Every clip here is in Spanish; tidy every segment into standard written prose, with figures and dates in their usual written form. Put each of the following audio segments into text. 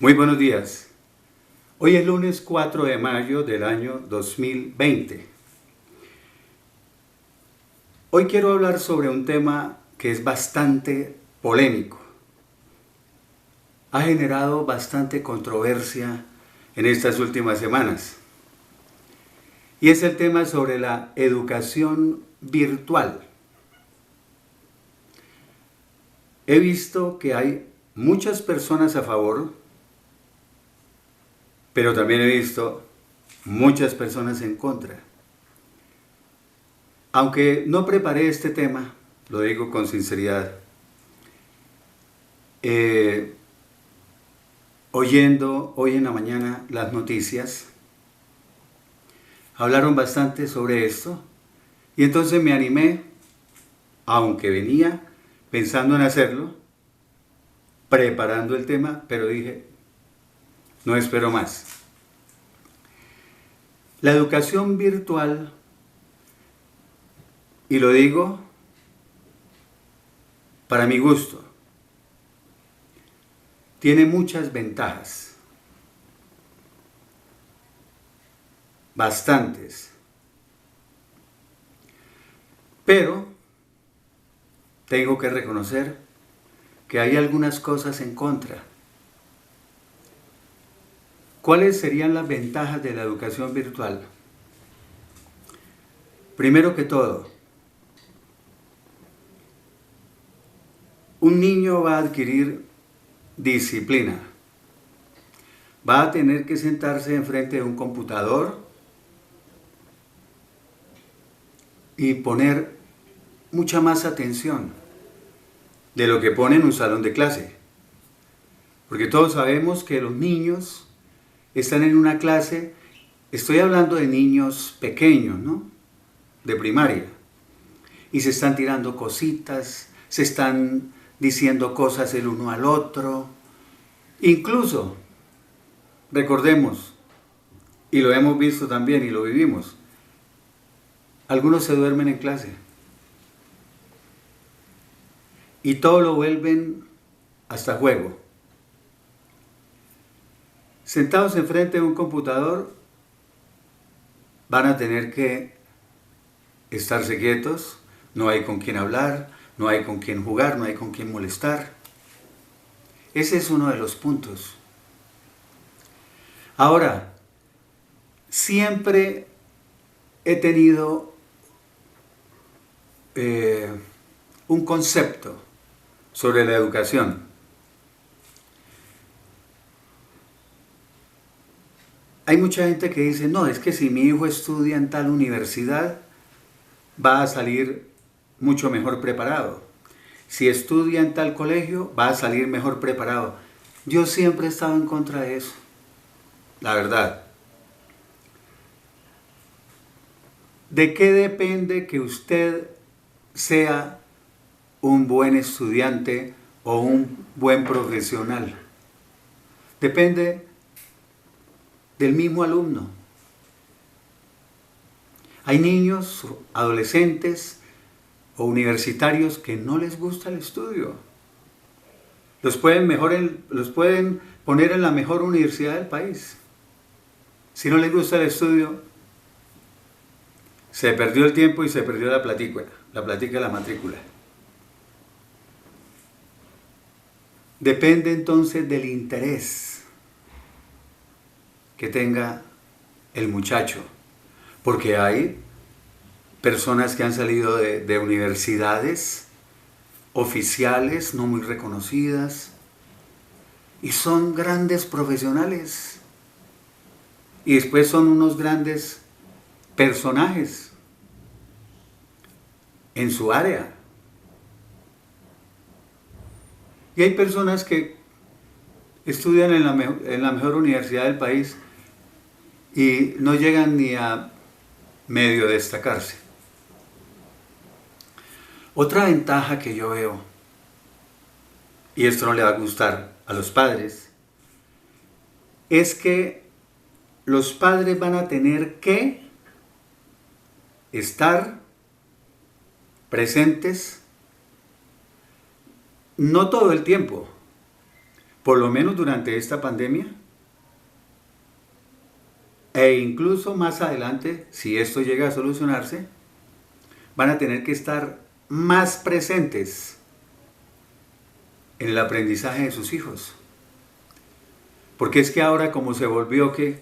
Muy buenos días. Hoy es lunes 4 de mayo del año 2020. Hoy quiero hablar sobre un tema que es bastante polémico. Ha generado bastante controversia en estas últimas semanas. Y es el tema sobre la educación virtual. He visto que hay muchas personas a favor, pero también he visto muchas personas en contra. Aunque no preparé este tema, lo digo con sinceridad, oyendo hoy en la mañana las noticias, hablaron bastante sobre esto y entonces me animé, aunque venía pensando en hacerlo, preparando el tema, pero dije, no espero más. La educación virtual, y lo digo para mi gusto, tiene muchas ventajas, bastantes, pero tengo que reconocer que hay algunas cosas en contra. ¿Cuáles serían las ventajas de la educación virtual? Primero que todo, un niño va a adquirir disciplina. Va a tener que sentarse enfrente de un computador y poner mucha más atención de lo que pone en un salón de clase. Porque todos sabemos que los niños están en una clase, estoy hablando de niños pequeños, ¿no? De primaria. Y se están tirando cositas, se están diciendo cosas el uno al otro. Incluso, recordemos, y lo hemos visto también y lo vivimos, algunos se duermen en clase. Y todo lo vuelven hasta juego. Sentados enfrente de un computador, van a tener que estarse quietos, no hay con quién hablar, no hay con quién jugar, no hay con quién molestar. Ese es uno de los puntos. Ahora, siempre he tenido un concepto sobre la educación. Hay mucha gente que dice, no, es que si mi hijo estudia en tal universidad, va a salir mucho mejor preparado. Si estudia en tal colegio, va a salir mejor preparado. Yo siempre he estado en contra de eso, la verdad. ¿De qué depende que usted sea un buen estudiante o un buen profesional? Depende del mismo alumno. Hay niños, adolescentes o universitarios que no les gusta el estudio. Los pueden poner en la mejor universidad del país. Si no les gusta el estudio, se perdió el tiempo y se perdió la platica de la matrícula. Depende entonces del interés que tenga el muchacho, porque hay personas que han salido de universidades oficiales no muy reconocidas y son grandes profesionales y después son unos grandes personajes en su área. Y hay personas que estudian en la mejor universidad del país y no llegan ni a medio destacarse. Otra ventaja que yo veo, y esto no le va a gustar a los padres, es que los padres van a tener que estar presentes no todo el tiempo, por lo menos durante esta pandemia, e incluso más adelante, si esto llega a solucionarse, van a tener que estar más presentes en el aprendizaje de sus hijos. Porque es que ahora, como se volvió que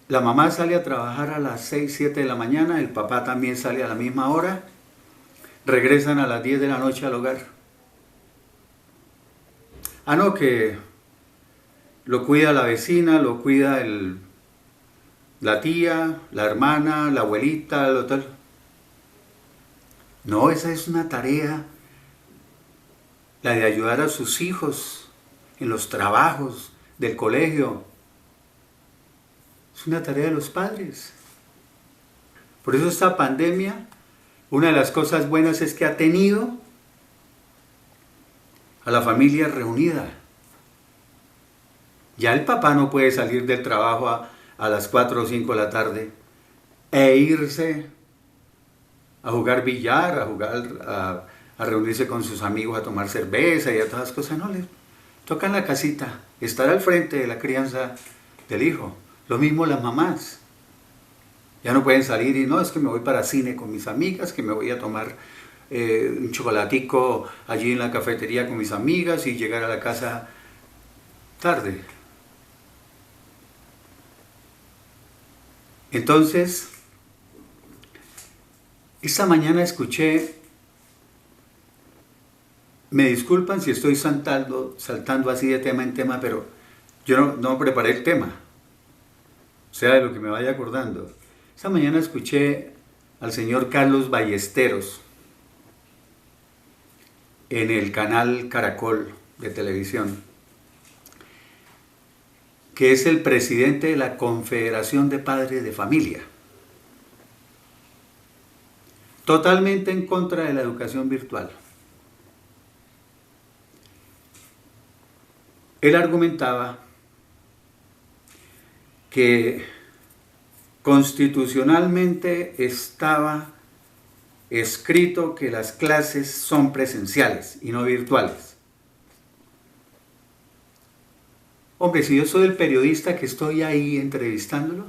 la mamá sale a trabajar a las 6, 7 de la mañana, el papá también sale a la misma hora, regresan a las 10 de la noche al hogar. Ah, no, que lo cuida la vecina, lo cuida la tía, la hermana, la abuelita, lo tal. No, esa es una tarea, la de ayudar a sus hijos en los trabajos del colegio. Es una tarea de los padres. Por eso esta pandemia, una de las cosas buenas es que ha tenido a la familia reunida. Ya el papá no puede salir del trabajo a las 4 o 5 de la tarde e irse a jugar billar, a reunirse con sus amigos, a tomar cerveza y a todas las cosas. No, le toca en la casita, estar al frente de la crianza del hijo. Lo mismo las mamás. Ya no pueden salir y no, es que me voy para cine con mis amigas, que me voy a tomar un chocolatico allí en la cafetería con mis amigas y llegar a la casa tarde. Entonces, esta mañana escuché, me disculpan si estoy saltando así de tema en tema, pero yo no preparé el tema, o sea, de lo que me vaya acordando. Esta mañana escuché al señor Carlos Ballesteros en el canal Caracol de televisión, que es el presidente de la Confederación de Padres de Familia, totalmente en contra de la educación virtual. Él argumentaba que constitucionalmente estaba escrito que las clases son presenciales y no virtuales. Hombre, si yo soy el periodista que estoy ahí entrevistándolo,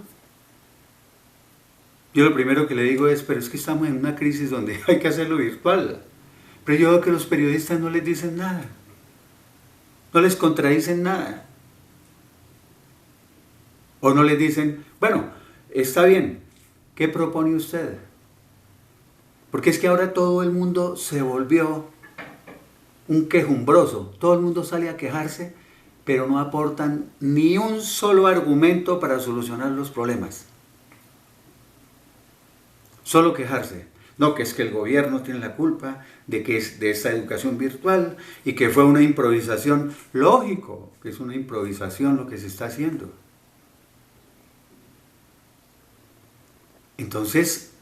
yo lo primero que le digo es, pero es que estamos en una crisis donde hay que hacerlo virtual. Pero yo veo que los periodistas no les dicen nada, no les contradicen nada. O no les dicen, bueno, está bien, ¿qué propone usted? Porque es que ahora todo el mundo se volvió un quejumbroso, todo el mundo sale a quejarse, pero no aportan ni un solo argumento para solucionar los problemas. Solo quejarse. No, que es que el gobierno tiene la culpa de que es de esta educación virtual y que fue una improvisación. Lógico que es una improvisación lo que se está haciendo. Entonces,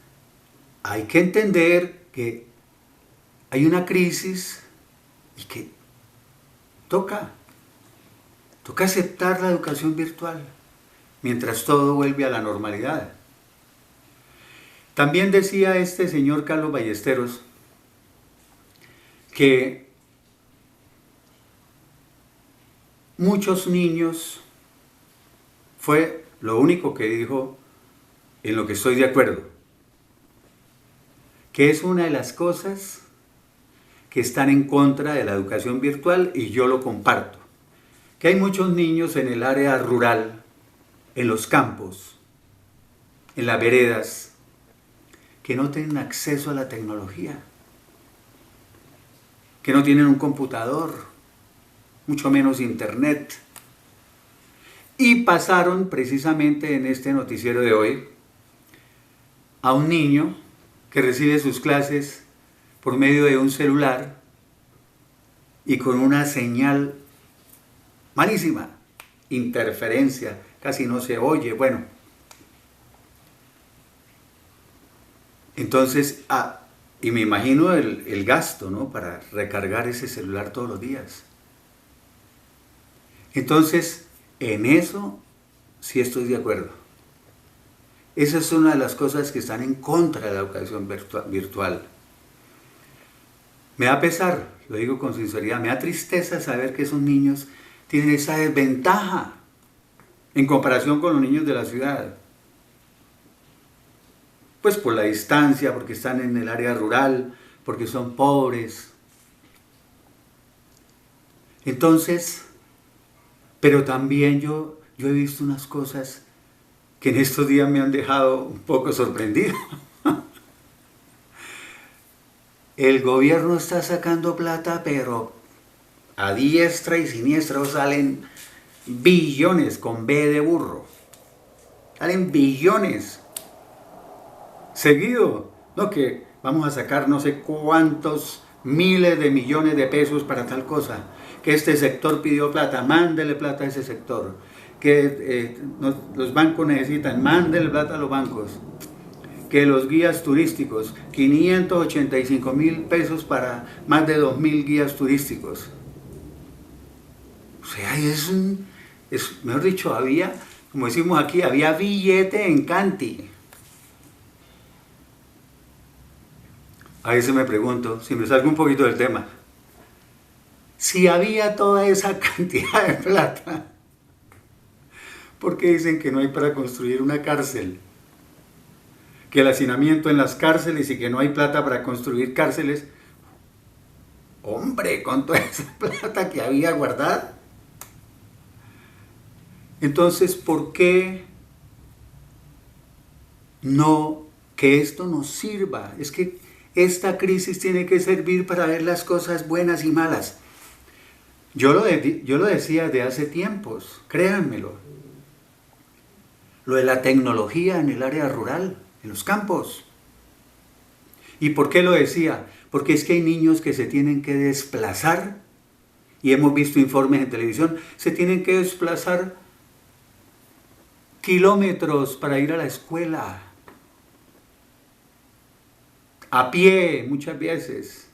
hay que entender que hay una crisis y que toca aceptar la educación virtual mientras todo vuelve a la normalidad. También decía este señor Carlos Ballesteros que muchos niños, fue lo único que dijo en lo que estoy de acuerdo, que es una de las cosas que están en contra de la educación virtual y yo lo comparto, que hay muchos niños en el área rural, en los campos, en las veredas, que no tienen acceso a la tecnología, que no tienen un computador, mucho menos internet. Y pasaron precisamente en este noticiero de hoy a un niño que recibe sus clases por medio de un celular y con una señal malísima, interferencia, casi no se oye, bueno. Entonces, y me imagino el gasto, ¿no?, para recargar ese celular todos los días. Entonces, en eso sí estoy de acuerdo. Esa es una de las cosas que están en contra de la educación virtual. Me da pesar, lo digo con sinceridad, me da tristeza saber que esos niños tienen esa desventaja en comparación con los niños de la ciudad. Pues por la distancia, porque están en el área rural, porque son pobres. Entonces, pero también yo he visto unas cosas que en estos días me han dejado un poco sorprendido. El gobierno está sacando plata, pero a diestra y siniestra salen billones con B de burro. Salen billones. Seguido. No, que vamos a sacar no sé cuántos miles de millones de pesos para tal cosa. Que este sector pidió plata, mándele plata a ese sector. Que los bancos necesitan, mándele plata a los bancos. Que los guías turísticos, 585.000 pesos para más de 2.000 guías turísticos. O sea, mejor dicho, había, como decimos aquí, había billete en Canti. A veces me pregunto, si me salgo un poquito del tema, si había toda esa cantidad de plata, ¿por qué dicen que no hay para construir una cárcel? Que el hacinamiento en las cárceles y que no hay plata para construir cárceles. Hombre, con toda esa plata que había guardada. Entonces, ¿por qué no que esto nos sirva? Es que esta crisis tiene que servir para ver las cosas buenas y malas. Yo lo decía de hace tiempos, créanmelo. Lo de la tecnología en el área rural, en los campos. ¿Y por qué lo decía? Porque es que hay niños que se tienen que desplazar, y hemos visto informes en televisión, se tienen que desplazar kilómetros para ir a la escuela. A pie, muchas veces.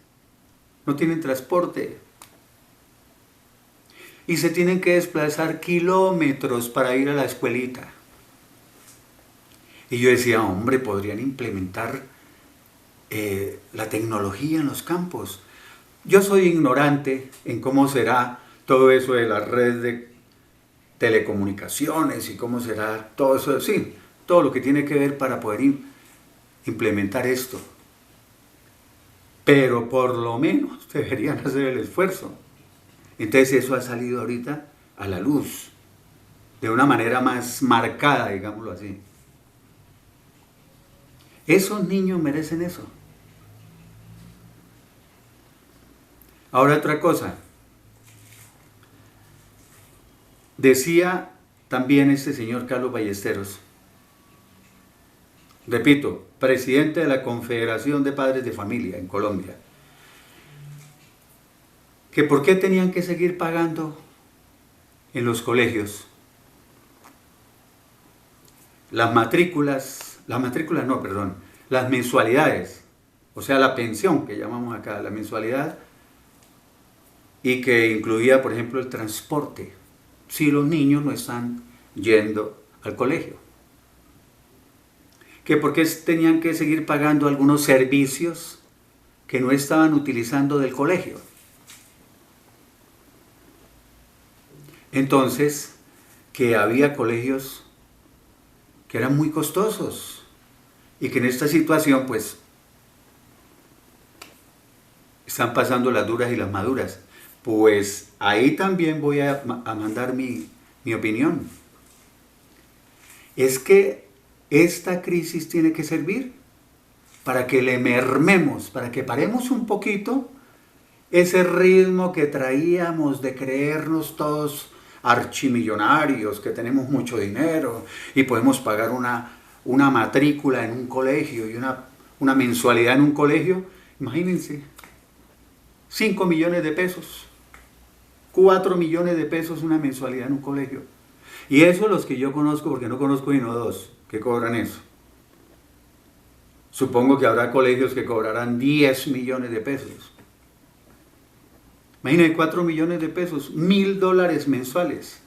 No tienen transporte. Y se tienen que desplazar kilómetros para ir a la escuelita. Y yo decía, hombre, podrían implementar la tecnología en los campos. Yo soy ignorante en cómo será todo eso de la red de telecomunicaciones y cómo será todo eso, sí, todo lo que tiene que ver para poder implementar esto. Pero por lo menos deberían hacer el esfuerzo. Entonces eso ha salido ahorita a la luz, de una manera más marcada, digámoslo así. Esos niños merecen eso. Ahora otra cosa. Decía también este señor Carlos Ballesteros, repito, presidente de la Confederación de Padres de Familia en Colombia, que por qué tenían que seguir pagando en los colegios las mensualidades, o sea, la pensión que llamamos acá, la mensualidad, y que incluía, por ejemplo, el transporte, si los niños no están yendo al colegio. Que por qué tenían que seguir pagando algunos servicios que no estaban utilizando del colegio. Entonces, que había colegios que eran muy costosos y que en esta situación, pues, están pasando las duras y las maduras. Pues ahí también voy a mandar mi opinión. Es que esta crisis tiene que servir para que le mermemos, para que paremos un poquito ese ritmo que traíamos de creernos todos archimillonarios, que tenemos mucho dinero y podemos pagar una matrícula en un colegio y una mensualidad en un colegio. Imagínense, 5 millones de pesos, 4 millones de pesos una mensualidad en un colegio. Y eso los que yo conozco, porque no conozco sino dos que cobran eso. Supongo que habrá colegios que cobrarán 10 millones de pesos. Imagínense, 4 millones de pesos, $1.000 mensuales.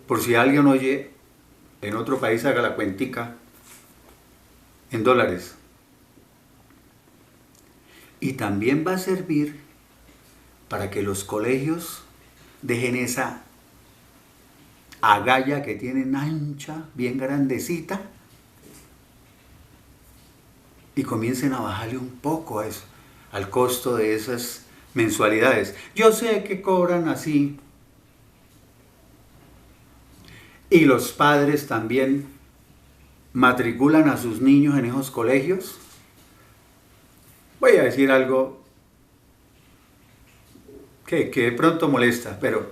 Por si alguien oye, en otro país haga la cuentica en dólares. Y también va a servir para que los colegios dejen esa agalla que tienen ancha, bien grandecita, y comiencen a bajarle un poco a eso, al costo de esas mensualidades. Yo sé que cobran así, y los padres también matriculan a sus niños en esos colegios. Voy a decir algo que de pronto molesta, pero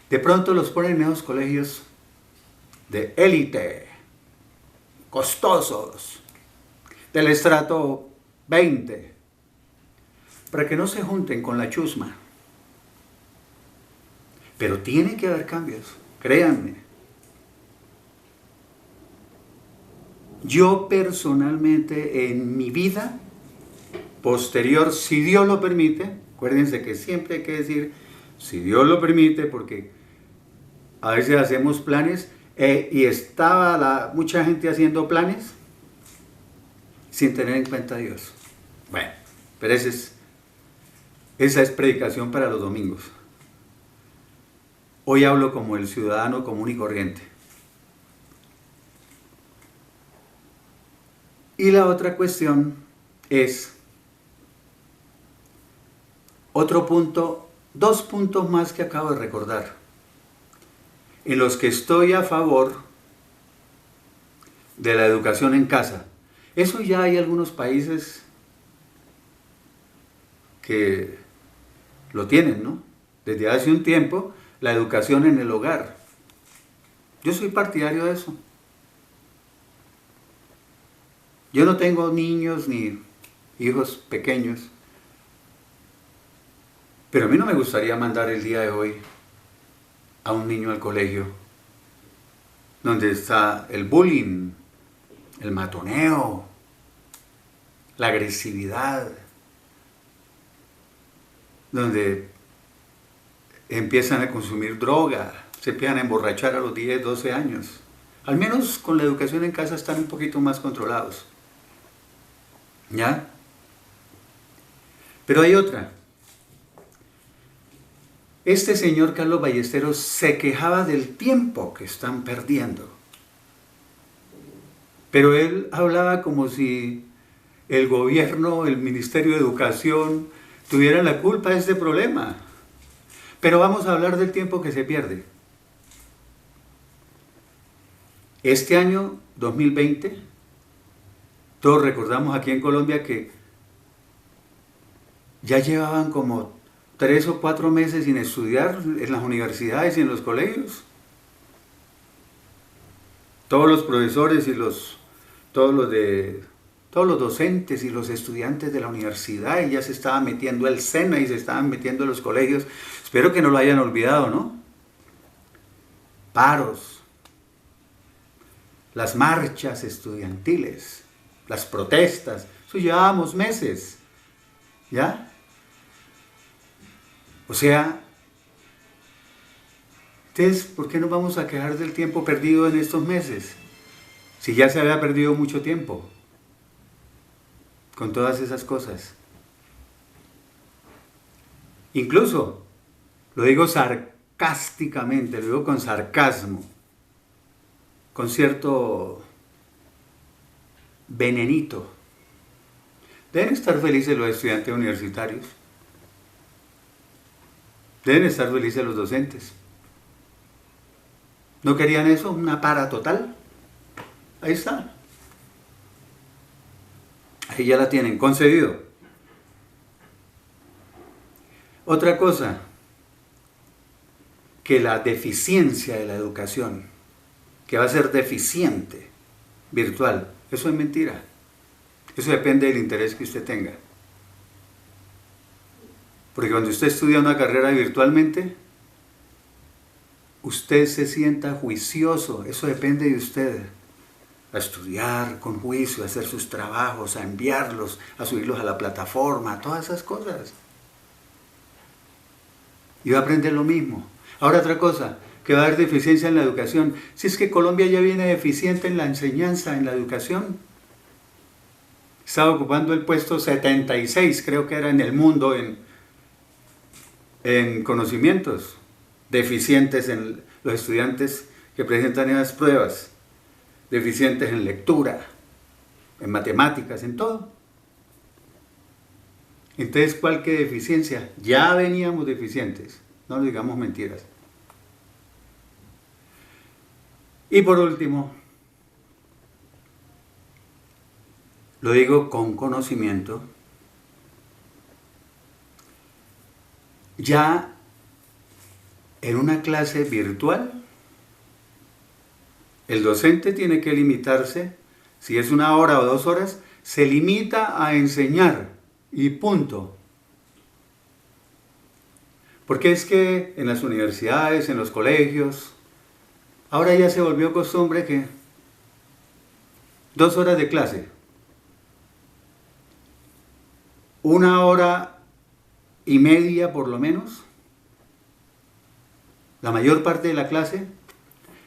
de pronto los ponen en esos colegios de élite, costosos, del estrato 20, para que no se junten con la chusma. Pero tiene que haber cambios, créanme. Yo personalmente en mi vida posterior, si Dios lo permite, acuérdense que siempre hay que decir, si Dios lo permite, porque a veces hacemos planes y estaba mucha gente haciendo planes sin tener en cuenta a Dios. Bueno, pero esa es predicación para los domingos. Hoy hablo como el ciudadano común y corriente. Y la otra cuestión es otro punto, 2 puntos más que acabo de recordar, en los que estoy a favor de la educación en casa. Eso ya hay algunos países que lo tienen, ¿no? Desde hace un tiempo, la educación en el hogar. Yo soy partidario de eso. Yo no tengo niños ni hijos pequeños, pero a mí no me gustaría mandar el día de hoy a un niño al colegio donde está el bullying, el matoneo, la agresividad, donde empiezan a consumir droga, se empiezan a emborrachar a los 10, 12 años. Al menos con la educación en casa están un poquito más controlados. ¿Ya? Pero hay otra. Este señor Carlos Ballesteros se quejaba del tiempo que están perdiendo. Pero él hablaba como si el gobierno, el Ministerio de Educación, tuvieran la culpa de este problema. Pero vamos a hablar del tiempo que se pierde. Este año 2020, todos recordamos aquí en Colombia que ya llevaban como 3 o 4 meses sin estudiar en las universidades y en los colegios. Todos los profesores y todos los docentes y los estudiantes de la universidad y ya se estaba metiendo el SENA y se estaban metiendo en los colegios. Espero que no lo hayan olvidado, ¿no? Paros, las marchas estudiantiles, las protestas, eso llevábamos meses, ¿ya? O sea, entonces, ¿por qué nos vamos a quejar del tiempo perdido en estos meses? Si ya se había perdido mucho tiempo con todas esas cosas. Incluso, lo digo sarcásticamente, lo digo con sarcasmo, con cierto venenito. Deben estar felices los estudiantes universitarios. Deben estar felices los docentes. ¿No querían eso? ¿Una para total? Ahí está. Ahí ya la tienen, concedido. Otra cosa, que la deficiencia de la educación, que va a ser deficiente, virtual, eso es mentira. Eso depende del interés que usted tenga. Porque cuando usted estudia una carrera virtualmente, usted se sienta juicioso, eso depende de usted. A estudiar con juicio, a hacer sus trabajos, a enviarlos, a subirlos a la plataforma, todas esas cosas. Y va a aprender lo mismo. Ahora otra cosa, que va a haber deficiencia en la educación. Si es que Colombia ya viene deficiente en la enseñanza, en la educación. estaba ocupando el puesto 76, creo que era en el mundo, en conocimientos, deficientes en los estudiantes que presentan esas pruebas, deficientes en lectura, en matemáticas, en todo. Entonces, ¿cuál que deficiencia? Ya veníamos deficientes, no nos digamos mentiras. Y por último, lo digo con conocimiento, ya en una clase virtual, el docente tiene que limitarse, si es 1 hora o 2 horas, se limita a enseñar y punto. Porque es que en las universidades, en los colegios, ahora ya se volvió costumbre que 2 horas de clase, 1 hora y media por lo menos, la mayor parte de la clase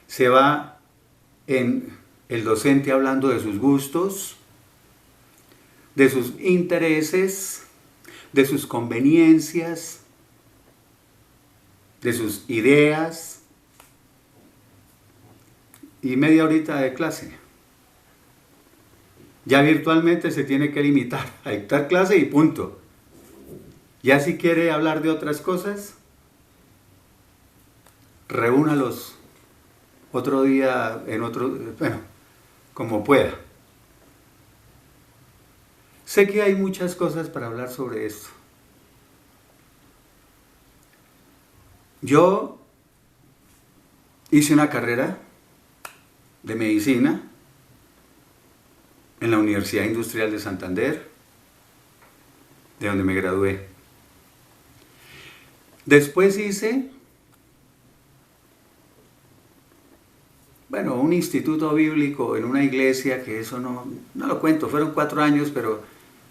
se va en el docente hablando de sus gustos, de sus intereses, de sus conveniencias, de sus ideas, y media horita de clase. Ya virtualmente se tiene que limitar a dictar clase y punto. Ya si quiere hablar de otras cosas, reúnalos otro día, bueno, como pueda. Sé que hay muchas cosas para hablar sobre esto. Yo hice una carrera de medicina en la Universidad Industrial de Santander, de donde me gradué. Después hice, bueno, un instituto bíblico en una iglesia, que eso no lo cuento, fueron 4 años, pero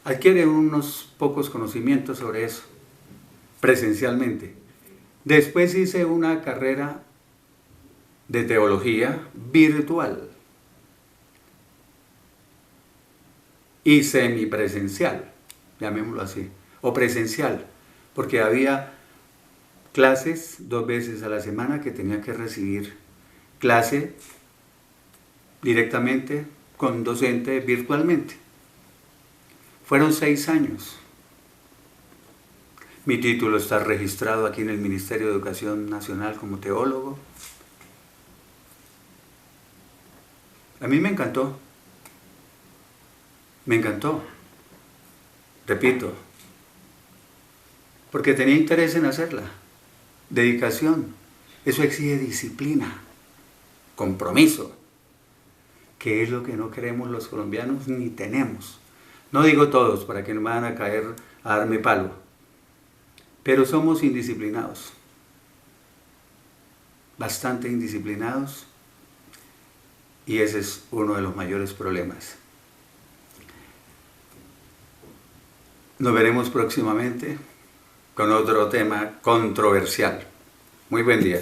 adquiere unos pocos conocimientos sobre eso, presencialmente. Después hice una carrera de teología virtual y semipresencial, llamémoslo así, o presencial, porque había clases 2 veces a la semana que tenía que recibir clase directamente con docente virtualmente. Fueron 6 años. Mi título está registrado aquí en el Ministerio de Educación Nacional como teólogo. A mí me encantó. Me encantó. Repito, porque tenía interés en hacerla. Dedicación. Eso exige disciplina, compromiso, que es lo que no queremos los colombianos ni tenemos. No digo todos, para que no me van a caer a darme palo, pero somos indisciplinados, bastante indisciplinados, y ese es uno de los mayores problemas. Nos veremos próximamente con otro tema controversial. Muy buen día.